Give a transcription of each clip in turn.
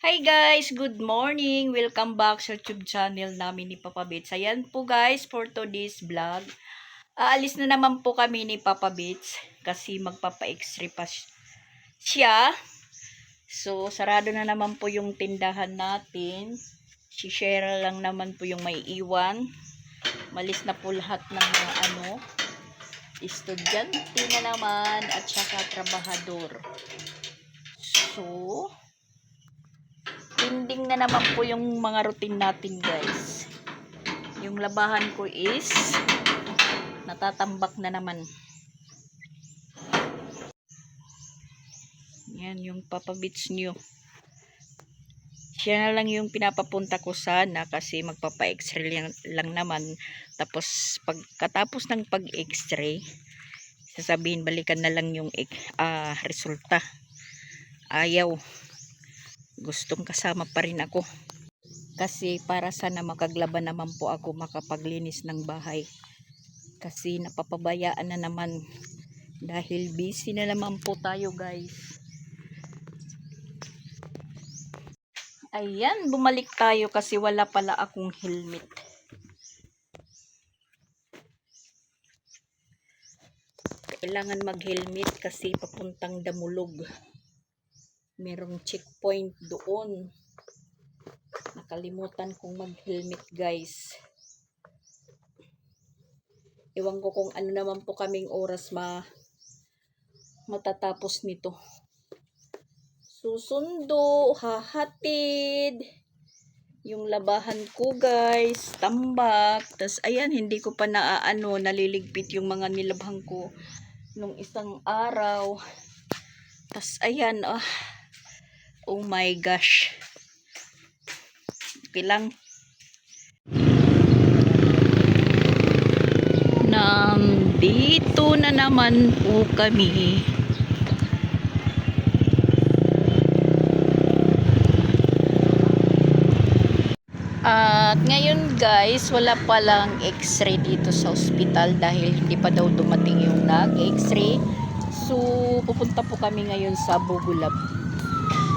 Hi guys! Good morning! Welcome back sa YouTube channel namin ni Papa Bits. Ayan po guys, for today's vlog. Aalis na naman po kami ni Papa Bits kasi magpapa-x-ray pa siya. So, sarado na naman po yung tindahan natin. Si Shera lang naman po yung may iwan. Malis na po lahat ng mga estudyante na naman at saka trabahador. So, ending na naman po yung mga routine natin guys. Yung labahan ko is natatambak na naman. Yan yung Papa Bits nyo. Siya na lang yung pinapapunta ko sana kasi magpapa-x-ray lang naman. Tapos pagkatapos ng pag-x-ray, sasabihin balikan na lang yung resulta. Ayaw. Gustong kasama pa rin ako. Kasi para sana makaglaban naman po ako makapaglinis ng bahay. Kasi napapabayaan na naman dahil busy na naman po tayo guys. Ayan, bumalik tayo kasi wala pala akong helmet. Kailangan mag-helmet kasi papuntang Damulog. Merong checkpoint doon. Nakalimutan kong mag-helmet guys. Ewan ko kung ano naman po kaming oras matatapos nito. Susundo, hahatid yung labahan ko guys, tambak. Tas ayan, hindi ko pa naliligpit yung mga nilabhan ko nung isang araw. Tas ayan, oh my gosh. Okay lang. Nandito na naman po kami. At ngayon guys, wala palang x-ray dito sa ospital dahil hindi pa daw dumating yung nag-x-ray. So, pupunta po kami ngayon sa Bubulab.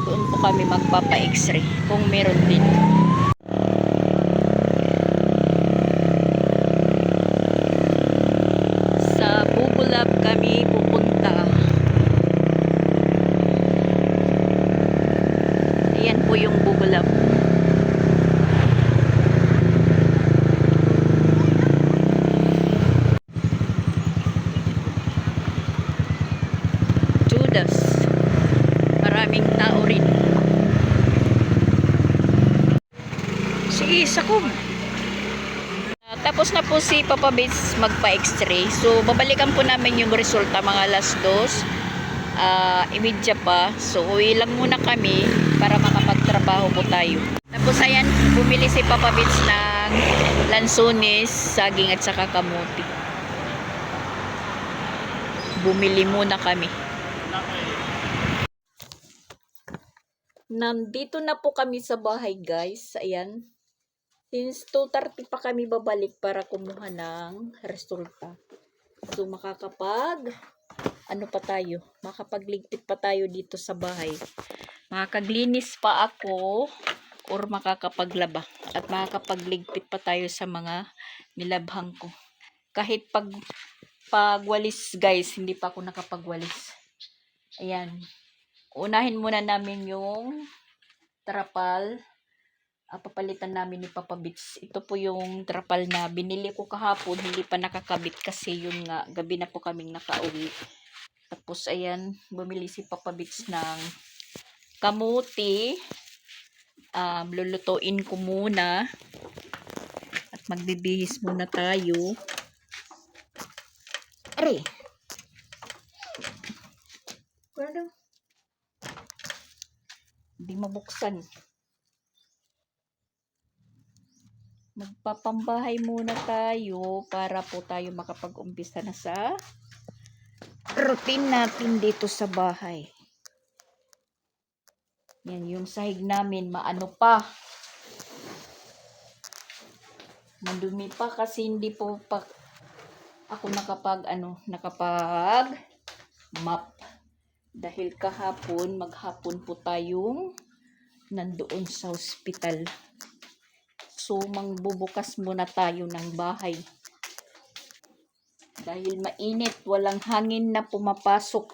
Doon po kami magpapa-x-ray kung meron din. Sa Bubulab kami pupunta. Ayan po yung Bubulab. Maraming tao rin. Sige, sakom. Tapos na po si Papa Bits magpa-x-ray. So, babalikan po namin yung resulta mga alas 2. Imidya pa. So, uwi lang muna kami para makapagtrabaho po tayo. Tapos, ayan, bumili si Papa Bits ng lansones, saging at saka kamuti. Bumili muna kami. Nandito na po kami sa bahay guys. Ayan. Since 2:30 pa kami babalik para kumuha ng resulta. So makakapagligpit pa tayo dito sa bahay. Makakaglinis pa ako or makakapaglaba. At makakapagligpit pa tayo sa mga nilabhang ko. Kahit pagwalis guys, hindi pa ako nakapagwalis. Ayan. Unahin muna namin yung trapal. Papalitan namin ni Papa Bits. Ito po yung trapal na binili ko kahapon. Hindi pa nakakabit kasi yun nga, gabi na po kaming nakauwi. Tapos ayan, bumili si Papa Bits ng kamuti. Lulutuin ko muna. At magbibihis muna tayo. Aray! Ano? Hindi mabuksan. Magpapambahay muna tayo para po tayo makapag-umpisa na sa routine natin dito sa bahay. Yan, yung sahig namin maano pa. Madumi pa kasi hindi po pa ako nakapag map. Dahil kahapon, maghapon po tayong nandoon sa ospital. So, magbubukas muna tayo ng bahay. Dahil mainit, walang hangin na pumapasok.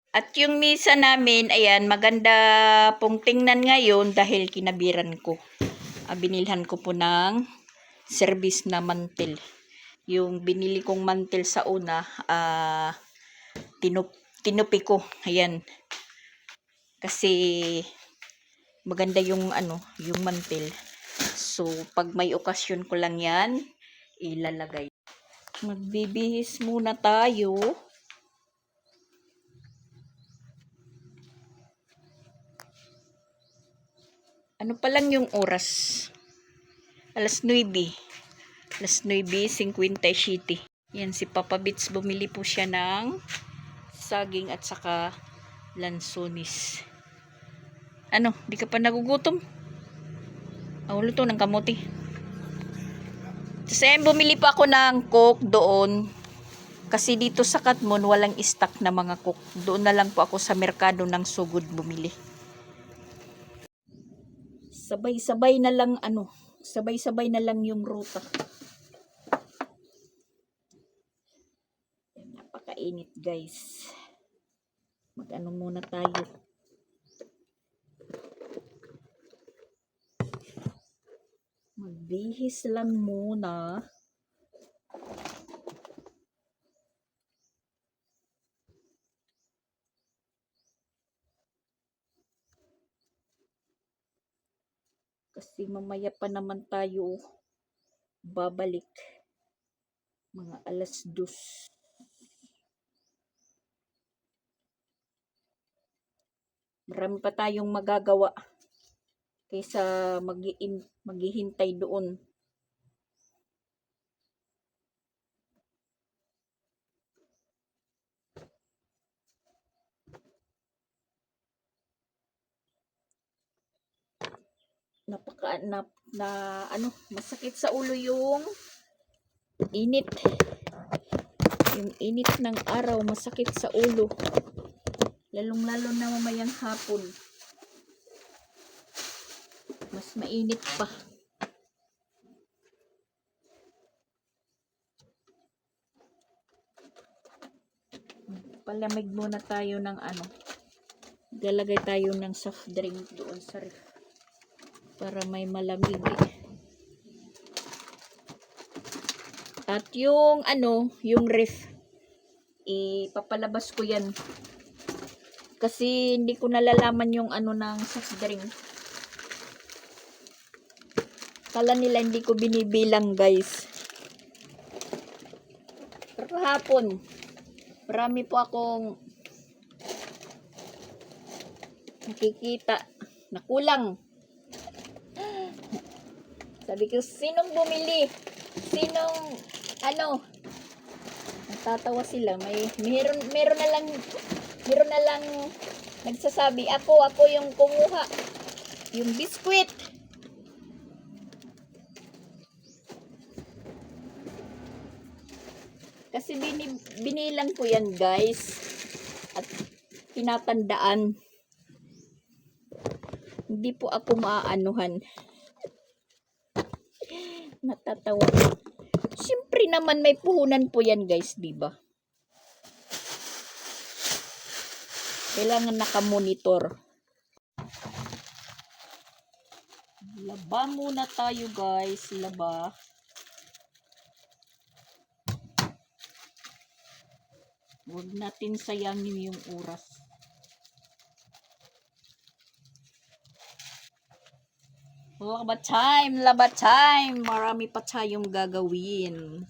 At yung misa namin, ayan, maganda pong tingnan ngayon dahil kinabiran ko. Binilhan ko po ng service na mantel. Yung binili kong mantel sa una, tinupi ko. Ayan. Kasi maganda yung yung mantel. So, pag may okasyon ko lang yan, ilalagay. Magbibihis muna tayo. Ano pa lang yung oras? Alas 9. Alas 9:57. Yan si Papa Bits, bumili po siya ng saging at saka lansonis. Ano, di ka pa nagugutom? Luto ng kamote. Kasi bumili pa ako ng coke doon. Kasi dito sa Katmon, walang stock na mga coke. Doon na lang po ako sa merkado ng Sugod bumili. Sabay-sabay na lang sabay-sabay na lang yung ruta. Napakainit, guys. Mag-ano muna tayo. Magbihis lang muna. Kasi mamaya pa naman tayo babalik. Mga alas 2. Marami pa tayong magagawa kaysa maghihintay doon. Masakit sa ulo yung init. Yung init ng araw, masakit sa ulo. Lalong-lalo na mamayang hapon. Mas mainit pa. Palamig muna tayo ng Galagay tayo ng soft drink doon sa ref. Para may malamig. At yung yung ref, ipapalabas ko yan. Kasi hindi ko nalalaman yung ng soft drink. Kala nila hindi ko binibilang, guys. Pero kahapon, marami po akong nakikita na kulang. Sabi ko, sinong bumili? Sinong natatawa sila. Meron na lang nagsasabi, ako yung kumuha. Yung biskwit. Kasi binilang ko yan, guys. At tinatandaan. Hindi po ako maaanuhan. Natatawa. Siyempre naman may puhunan po yan, guys, diba? Kailangan nakamonitor. Laba muna tayo, guys. Laba. Huwag natin sayangin yung oras. Laba time. Marami pa tayong gagawin.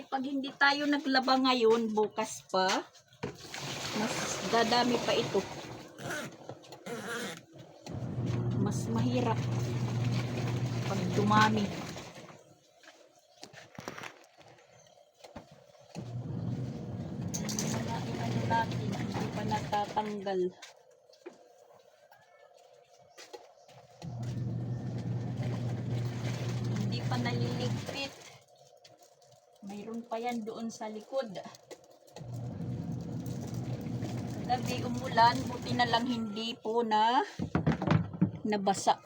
Kasi pag hindi tayo naglaba ngayon, bukas pa, mas dadami pa ito. Mas mahirap pag dumami. Ano natin, hindi pa natatanggal. Hindi pa naliligpit. Mayroon pa yan doon sa likod. Gabi umulan, buti na lang hindi po nabasa.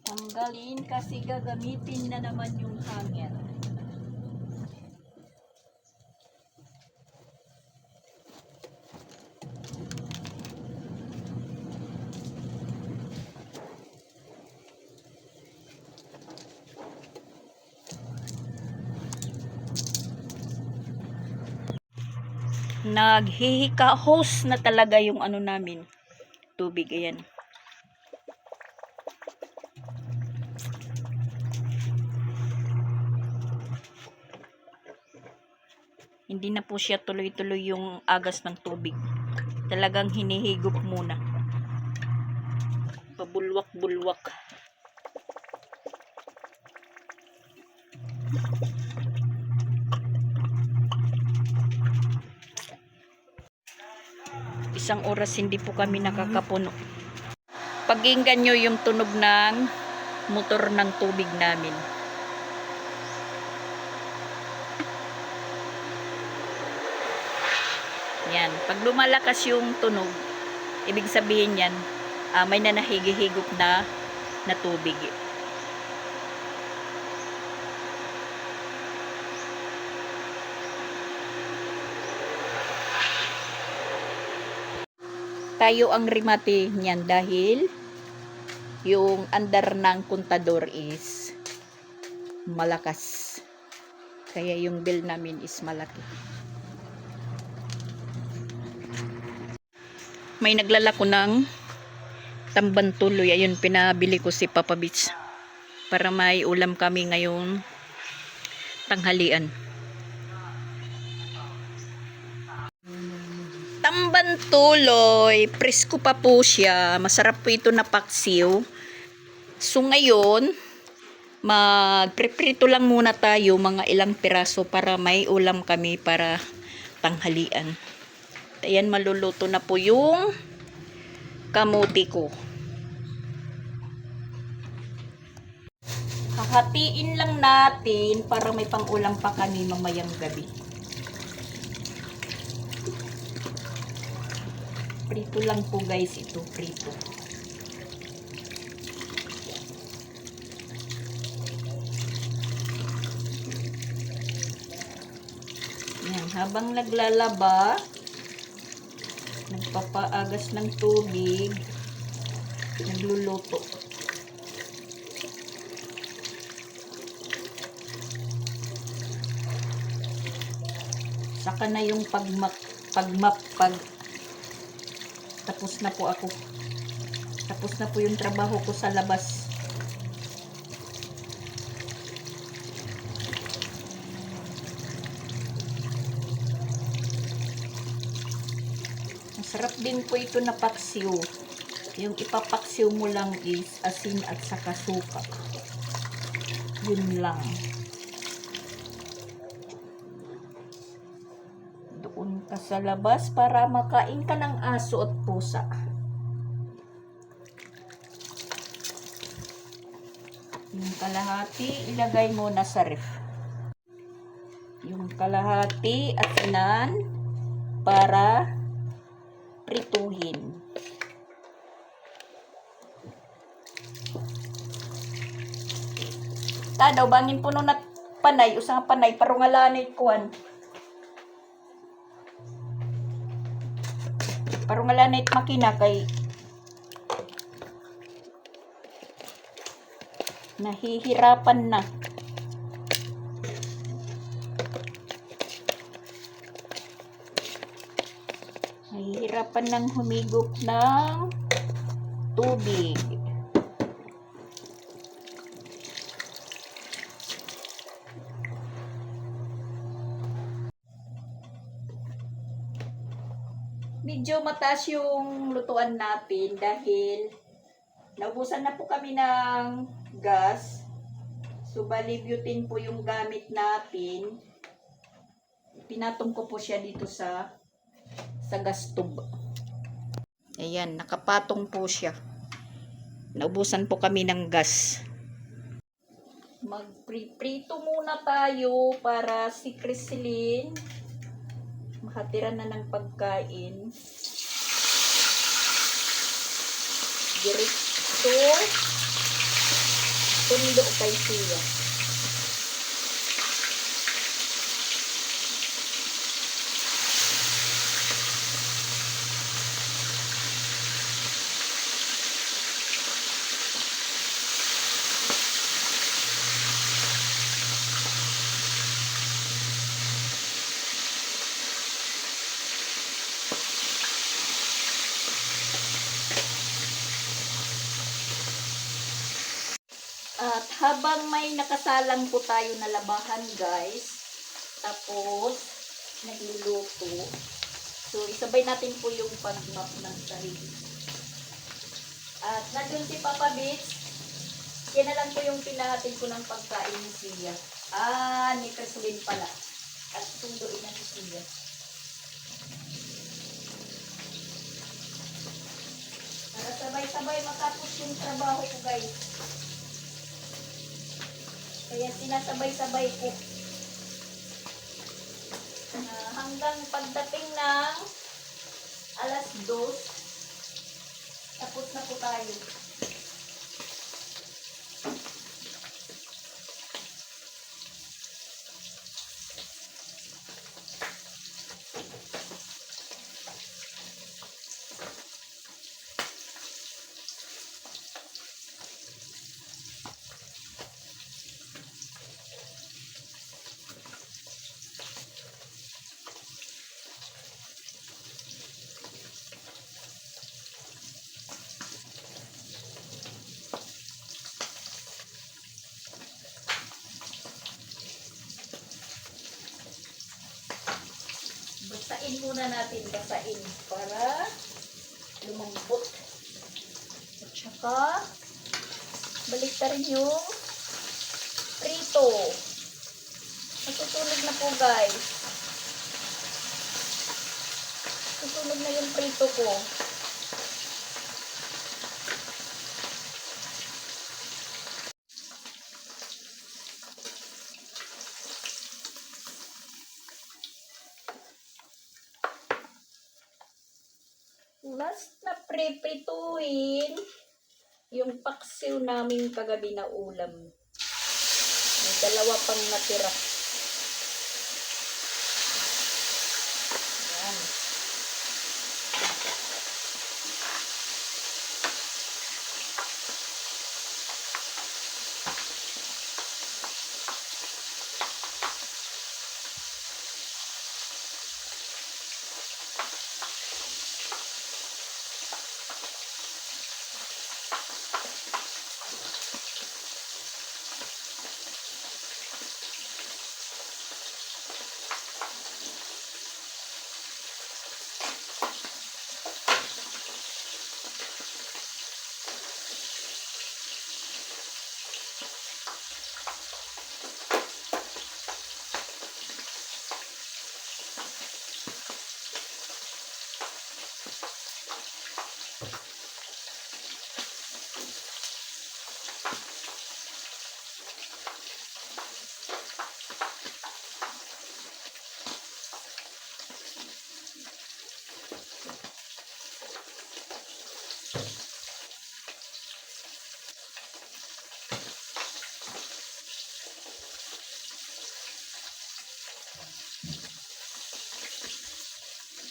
Tanggalin kasi gagamitin na naman yung hanger. Naghihika-hose na talaga yung ano namin, tubig. Ayan. Hindi na po siya tuloy-tuloy yung agas ng tubig. Talagang hinihigop muna. Pabulwak-bulwak. Isang oras hindi po kami nakakapuno. Pakinggan nyo yung tunog ng motor ng tubig namin. Yan. Pag lumalakas yung tunog, ibig sabihin yan, may nanahigihigop na tubig. Tayo ang rimate niyan dahil yung andar ng kontador is malakas. Kaya yung bill namin is malaki. May naglalako ng tamban tuloy. Ayun, pinabili ko si Papa Beach para may ulam kami ngayong tanghalian. Tamban tuloy, presko pa po siya. Masarap po ito na paksiw. So ngayon, magpreprito lang muna tayo mga ilang piraso para may ulam kami para tanghalian. Ayan, maluluto na po yung kamuti ko. Hahatiin lang natin para may pang-ulam pa kami mamayang gabi. Prito lang po guys ito, prito. Yan, habang naglalaba, nagpapaagas ng tubig, nagluluto. Saka na yung pagmap tapos na po ako. Tapos na po yung trabaho ko sa labas. Masarap din po ito na paksiw. Yung ipapaksiw mo lang is asin at saka suka. Yun lang. Doon ka sa labas para makain ka ng aso at pusa. Yung kalahati, ilagay mo na sa ref. Yung kalahati at inan para prituhin. Tadaw, bangin puno na panay, usang panay, parungalanay kuwan. Parungalanay makina kay nahihirapan na. Hirapan ng humigop ng tubig. Medyo mataas yung lutuan natin dahil naubusan na po kami ng gas. So, bali butane po yung gamit natin. Pinatong ko po siya dito sa gas tube. Ayan, nakapatong po siya. Naubusan po kami ng gas. Magprito muna tayo para si Crislin makatira na ng pagkain. Diretso tundo kay siya. At habang may nakasalang po tayo na labahan, guys, tapos nagluluto, so isabay natin po yung pag-map ng sarili. At nandun si Papa Bits, yan na lang po yung pinahatid ko ng pagkain ni Sia. Ni Crislin pala. At sunduin na si Sia. Para sabay-sabay matapos yung trabaho ko, guys. Kaya sinasabay-sabay ko. Hanggang pagdating ng alas 2, tapos na po tayo. Basain muna natin, basain para lumambot. At saka balik na rin yung prito. Masusunog na po, guys. Susunog na yung prito ko. Last na pre-prituin yung paksiw namin kagabi na ulam. May dalawa pang natira. Yan.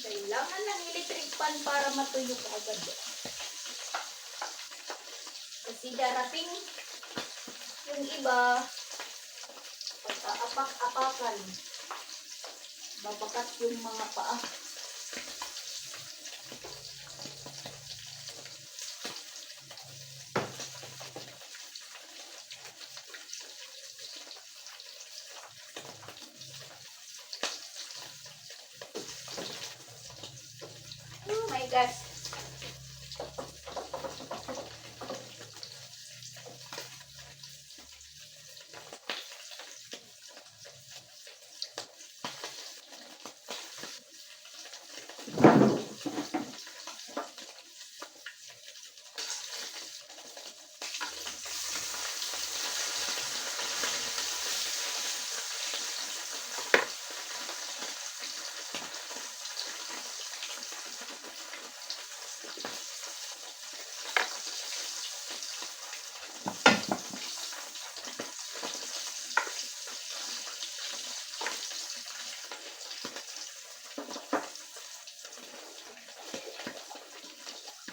Kailangan ng electric pan para matuyo ka agad. Kasi darating yung iba, pag-aapak-apakan, babakat yung mga paa. bigas.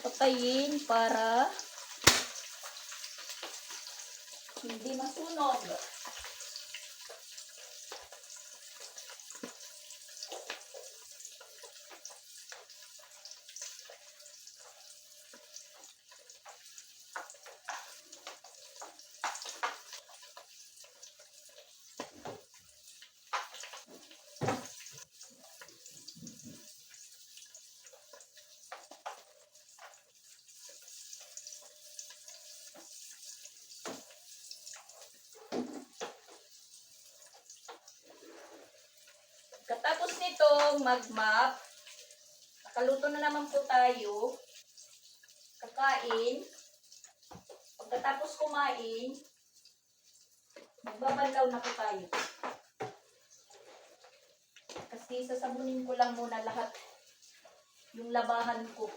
Patayin para hindi masunog. Katapos nitong mag-map, nakaluto na naman po tayo. Kakain. Pagkatapos kumain, magbabanlaw na po tayo. Kasi sasabunin ko lang muna lahat yung labahan ko.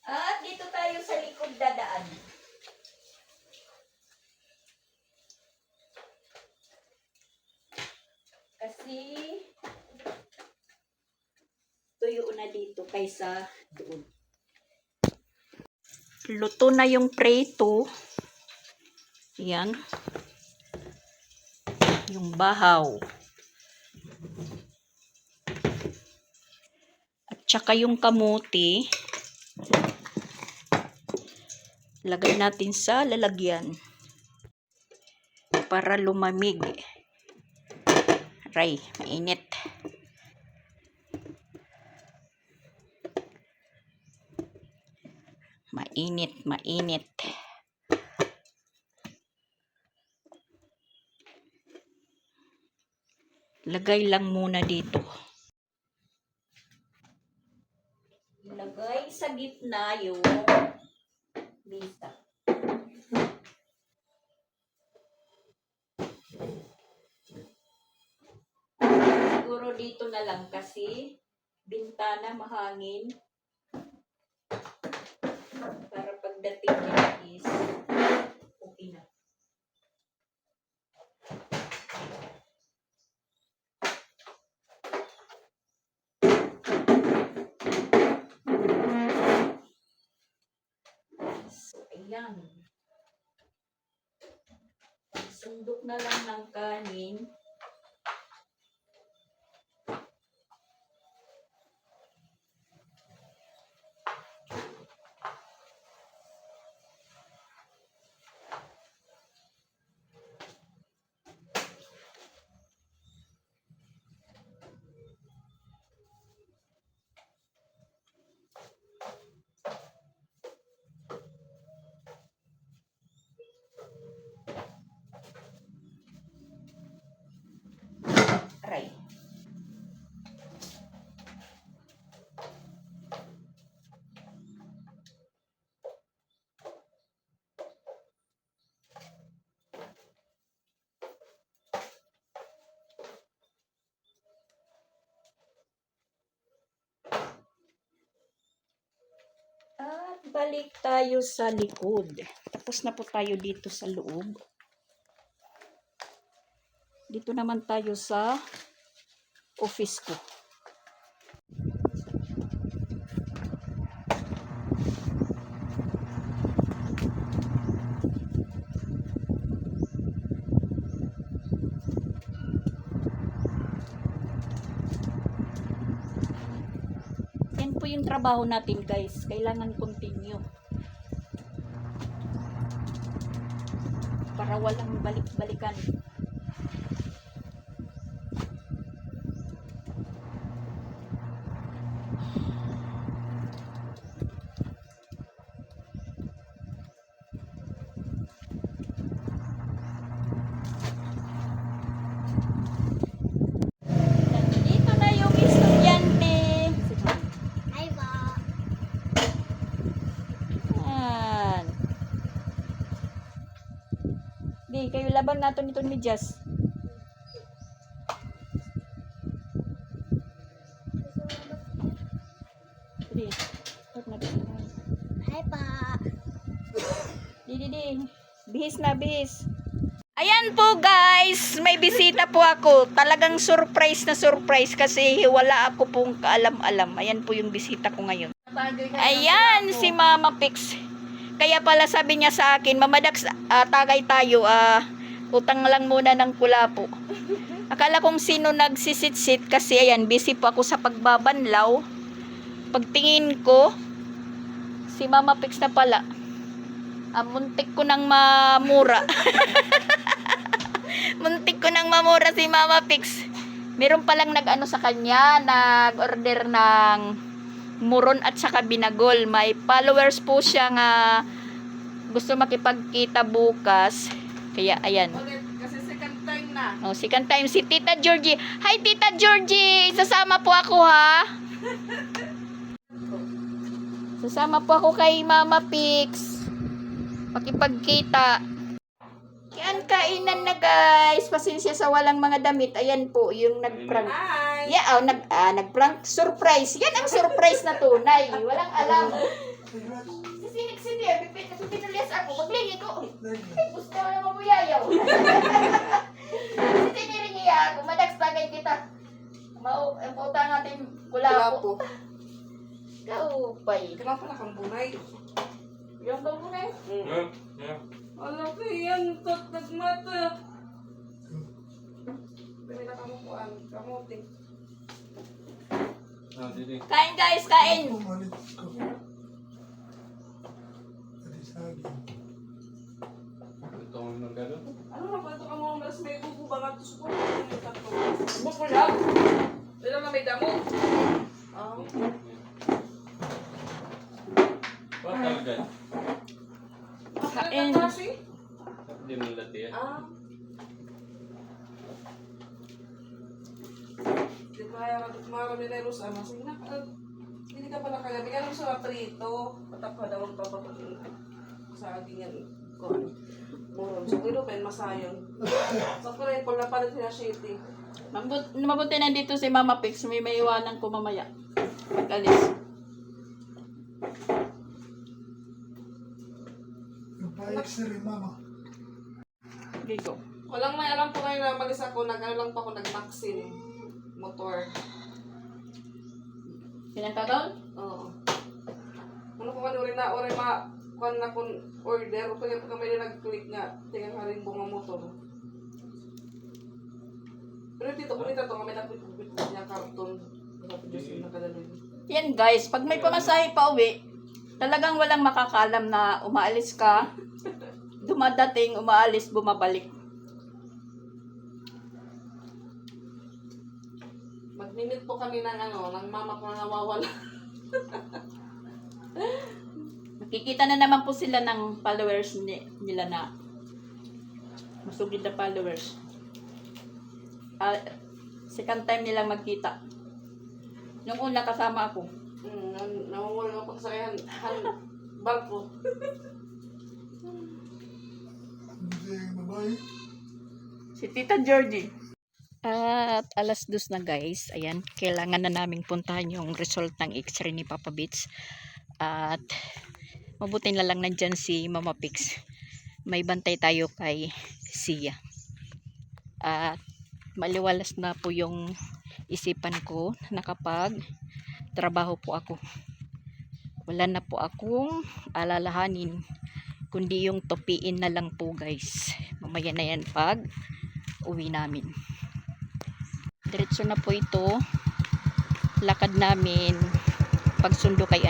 At dito tayo sa likod dadaan. Kasi tuyo na dito kaysa doon. Luto na yung preto. Yan. Yung bahaw. At saka yung kamote. Lagay natin sa lalagyan. Para lumamig. Aray, mainit. Mainit, mainit. Lagay lang muna dito. Lagay sa gitna yung bisa. Siguro dito na lang kasi bintana mahangin. Para pagdating niya is okay na. So, ayan. Sundok na lang ng kanin. Aray. At balik tayo sa likod. Tapos na po tayo dito sa loob. Dito naman tayo sa office ko. yung trabaho natin guys. Kailangan continue. Para walang balik-balikan. Dito na yung estudyante. Hi po. Yan. Di, kayo labang nato nito ni Jazz. Di. Hi pa. Di. Bihis na, bihis. Ayan po guys, may bisita po ako. Talagang surprise na surprise kasi wala ako pong kaalam-alam. Ayan po yung bisita ko ngayon. Ayan, si Mama Pix. Kaya pala sabi niya sa akin, Mama Dax, tagay tayo. Utang lang muna ng kulapo. Akala kong sino nagsisit-sit kasi ayan, busy po ako sa pagbabanlaw. Pagtingin ko, si Mama Pix na pala. Muntik ko nang mamura. Muntik ko nang mamura si Mama Pix. Meron palang nag-ano sa kanya, nag-order ng muron at saka binagol. May followers po siya nga gusto makipagkita bukas. Kaya ayan. Kasi second time na. Oh, second time si Tita Georgie. Hi Tita Georgie, sasama po ako ha. Sasama po ako kay Mama Pix. Makipagkita. Yan, kainan na guys. Pasensya sa walang mga damit. Ayan po, yung nag-prank. Hi! Yeah, nag-prank. Surprise. Yan ang surprise na tunay. Walang alam. Sisinig si Dia. Pinulias ako. Maglingi ko. Gusto mo naman buyayaw. Siniring niya ako. Madags tagay kita. Pauta natin kulapo. Kaupay. Kenapa na kang bunay? Yung ba muna eh? Alam ko yan, nagmata. Pwede na kamukuan, kamuting. Kain guys, kain. Ano na ba ito ka mga malas may buko ba nga ito sa kulo? Buko lang. Wala na may damo. Kain. Hindi mo lati yan. Di ba kaya marami na yung rusa? Sige na, hindi ka pala kaya. Bigyan mo sa prito. Patap ka daw ang papakutin sa aking yan. Moron. So, pero pa masayon. So, pero yung pala pala siya shitty. Mabuti na dito si Mama Pix. May maiwanan ko mamaya. Pag-alis. Mama. Gigo. Walang may alam po ngayon na malis ako. Nag-ano lang po ako, nag-maxin. Motor. Pinagkakaon? Oo. Ano ko kanuri na, oray kuan na kung order, o pag kami na nag-click nga, tingnan ka rin bunga motor. Pero dito, kumita to, kami nag-click niya karton. Diyos yung nakadaloy. Yan guys, pag may pamasahe pa uwi, talagang walang makakalam na umaalis ka, dumadating, umaalis, bumabalik. Mag-minute po kami ng ng mama ko na nawawala. Nakikita na naman po sila ng followers nila na masugid na followers. Second time nilang magkita. Nung una kasama ako. Nawawala ng pagsakayan, barko. Si Tita Georgie. At alas 2 na guys. Ayan, kailangan na naming puntahan yung result ng X-ray ni Papa Beats. At mabuti na lang nandyan si Mama Pix. May bantay tayo kay Sia. At maliwalas na po yung isipan ko na kapag trabaho po ako. Wala na po akong alalahanin kundi yung topiin na lang po guys. Mamaya na yan pag uwi namin. Diretso na po ito. Lakad namin pagsundo kay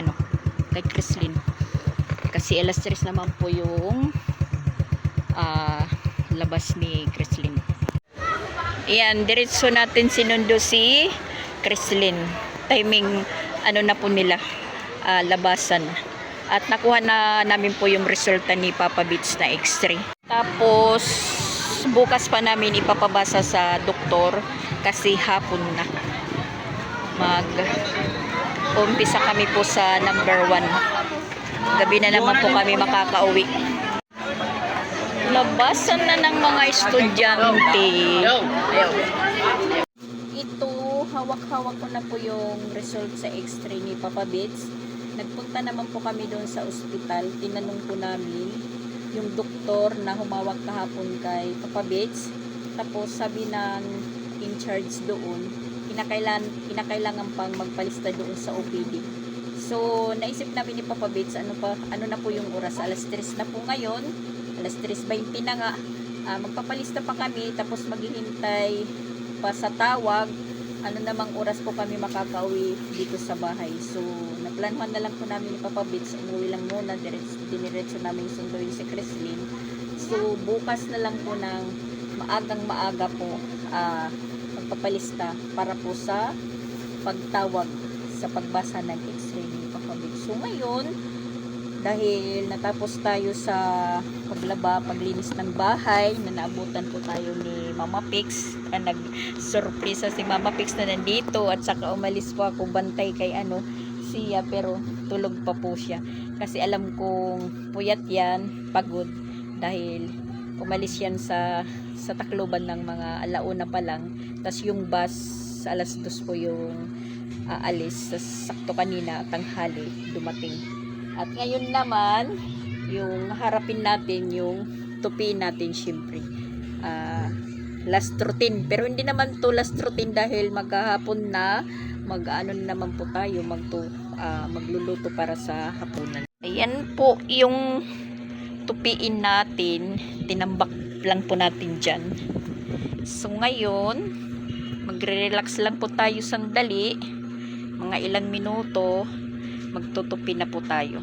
kay Chrislyn. Kasi alas 3 naman po yung labas ni Chrislyn. Ayan, diretso natin sinundo si Chrislyn. Timing na po nila labasan. At nakuha na namin po yung resulta ni Papa Beats na X-ray. Tapos bukas pa namin ipapabasa sa doktor kasi hapon na. Umpisa kami po sa number 1. Gabi na naman po kami makakauwi. Labasan na ng mga estudyante. Ito, hawak-hawak ko na po yung result sa X-ray ni Papa Beats. Nagpunta naman po kami doon sa ospital. Tinanong po namin yung doktor na humawak kahapon kay Papa Beats. Tapos sabi ng in charge doon, kinakailangan pang magpalista doon sa OPD. So, naisip namin ni Papa Beats, ano na po yung oras? Alas 3 na po ngayon. Alas 3:20 na nga. Magpapalista pa kami, tapos maghihintay pa sa tawag. Ano namang oras po kami makakauwi dito sa bahay. So, naplanuhan na lang po namin ni Papa Beats. Umuwi lang muna. Diniretso namin sunduin si Chrislyn. So, bukas na lang po ng maaga po magpapalista para po sa pagtawag sa pagbasa ng X-ray ni Papa Beats. So, ngayon, dahil natapos tayo sa paglinis ng bahay, na naabutan po tayo ni Mama Pix, nag-surpresa si Mama Pix na nandito, at saka umalis po ako bantay kay siya, pero tulog pa po siya kasi alam kong puyat yan, pagod, dahil umalis yan sa Tacloban ng mga alauna pa lang, tas yung bus sa alas 2 po yung aalis, sakto kanina tanghali dumating. At ngayon naman, yung harapin natin, yung tupi natin syempre. Last routine. Pero hindi naman to last routine dahil maghahapon na, naman po tayo, magluluto para sa hapunan. Ayan po yung tupiin natin. Tinambak lang po natin dyan. So ngayon, magre-relax lang po tayo sandali. Mga ilang minuto, magtutupi na po tayo.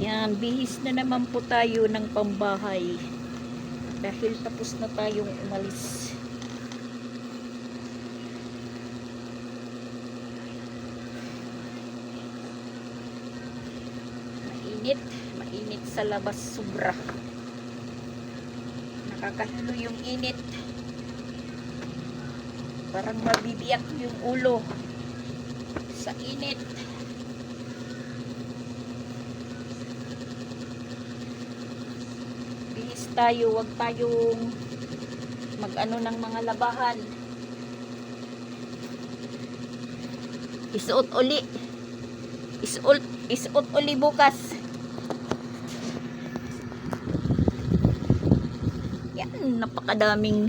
Yan, bihis na naman po tayo ng pambahay dahil tapos na tayong umalis. Mainit sa labas, sobra. Nakakahilo yung init. Parang mabibiyak yung ulo sa init. Bihis tayo, wag tayong ng mga labahan. Isuot uli bukas. Yan, napakadaming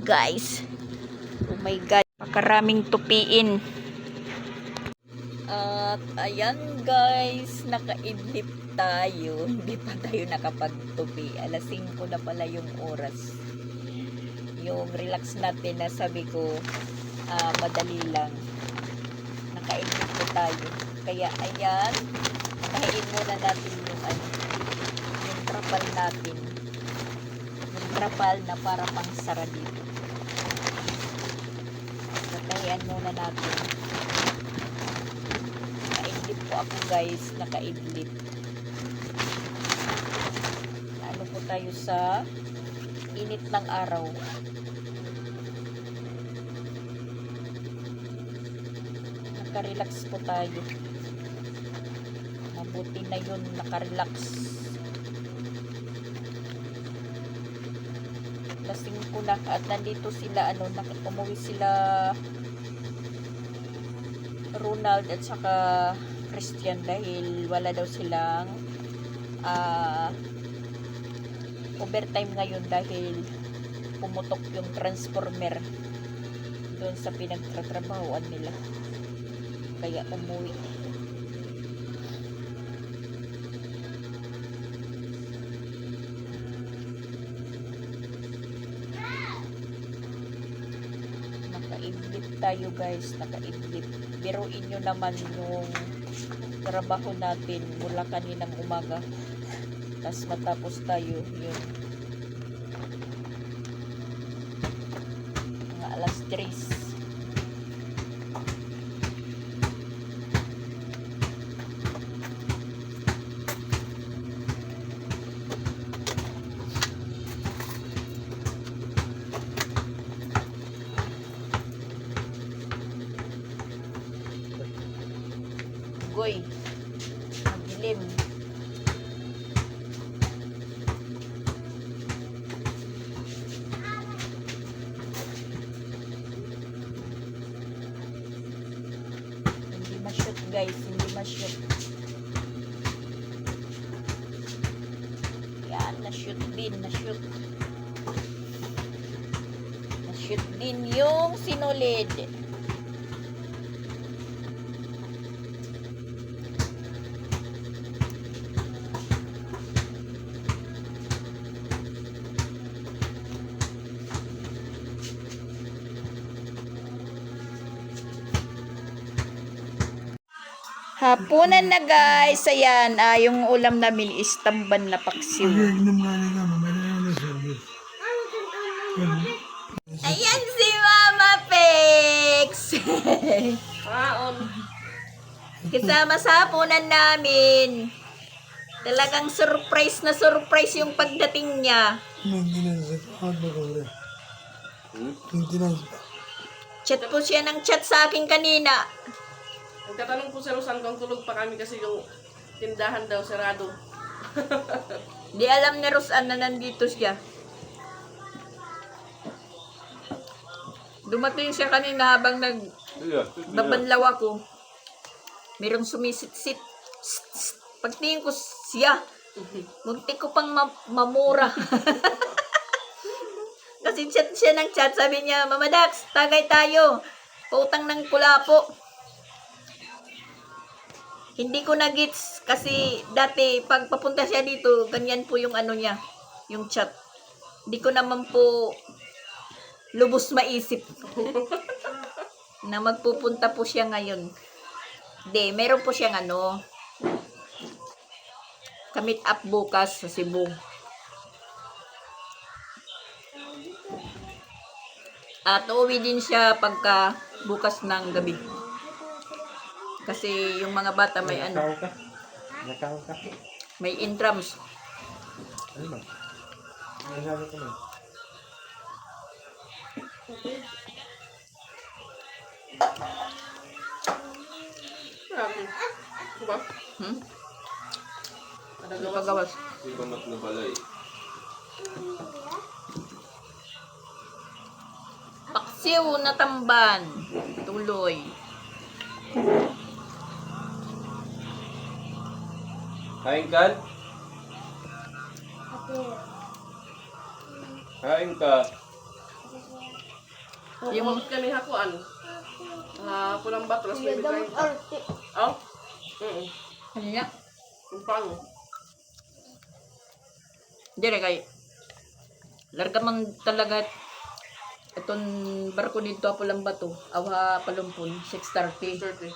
guys. Oh my God, napakaraming tupiin. At ayan guys, nakaidlip tayo. Hindi pa tayo nakapagtupi. Alas 5 na pala yung oras. Yung relax natin na sabi ko, madali lang. Nakaidlip po tayo. Kaya ayan, pahiin muna natin yung trapal natin. Yung trapal na para pang sara dito. Pahiin muna natin. Po ako guys, nakaidlip. Po tayo sa init ng araw. Nakarelax po tayo. Mabuti na yun, nakarelax. Lasing ko na at nandito sila, umuwi sila Ronald at saka Christian dahil wala daw silang overtime ngayon dahil pumutok yung transformer doon sa pinagtatrabahoan nila, kaya umuwi. nakaidlip tayo guys, nakaidlip. Biruin nyo naman yung trabaho natin mula kaninang umaga. Tapos matapos tayo yun. Mga alas 3. Goy, madilim. Hindi ma-shoot guys, hindi ma-shoot. Yan, na-shoot din, na-shoot. Na-shoot din yung sinulid. Hapunan na guys. Ayan, yung ulam namin is tamban na paksiw. Inom nga nila, mamaya na service. Ayan si Mama Pex. Kaon. Kasama sa hapunan namin. Talagang surprise na surprise yung pagdating niya. Maintenance. Ano ba rin? Maintenance. Chat po siya ng chat sa akin kanina. Nagtatanong po si Rosan kung tulog pa kami kasi yung tindahan daw sarado. Di alam ni Rosan na nandito siya. Dumating siya kanina habang nagbabanlaw ako. Merong sumisit-sit. Pagtingin ko siya, muntik ko pang mamura. Kasi chat siya ng chat. Sabi niya, Mama Dax, tagay tayo. Pautang ng kulapo. Hindi ko na-gets kasi dati pag papunta siya dito, ganyan po yung ano niya, yung chat. Hindi ko naman po lubos maisip na magpupunta po siya ngayon. Hindi, meron po siyang ano, kamit up bukas sa Cebu. At uuwi din siya pagka bukas ng gabi. Kasi yung mga bata may ano, may intrams. Grabe. Diba? Ano pagawas? Paksiw na tamban. Tuloy. Kain ka? Kain ka? Yung kami hakuan. Pulang batras may bitay. Oh? Ano niya? Yung pang. Dire kay larga man talaga itong barko dito Apulang Bato, Awha Palumpon, 6:30. 30.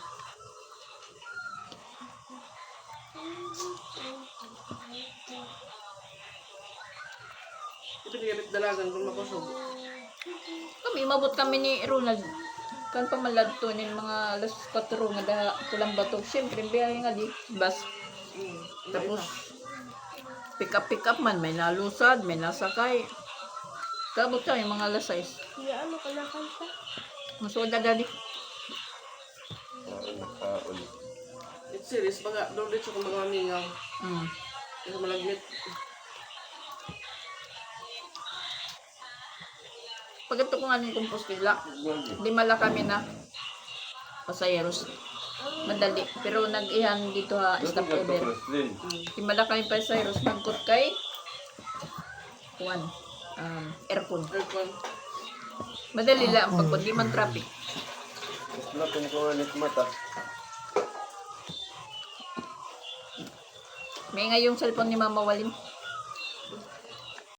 Ito kaya dalagan kung makusog. Kami mabot kami ni Ronald. Kan pa maladto nin mga alas 4 nga da Pulang Bato. Siyempre biyahe nga di bus. Tapos pick up man, may nalusad, may nasakay. Kabot kami mga alas 6. Ya, ano ka nakanta? Masuda dali. Kaon. It's serious. Baga, doon dito kung mga mingaw. Kasi malagmit. Pag ito kung anong kumpostila, di mala kami na pasayeros. Madali. Pero nag-ihan dito ha, stopover. Di mala kami pasayeros. Magkot kay kuwan, aircon. Aircon. Madali lang ang pagkot. Di man traffic. Wala kung anit mata. May nga yung cellphone ni Mama Walin.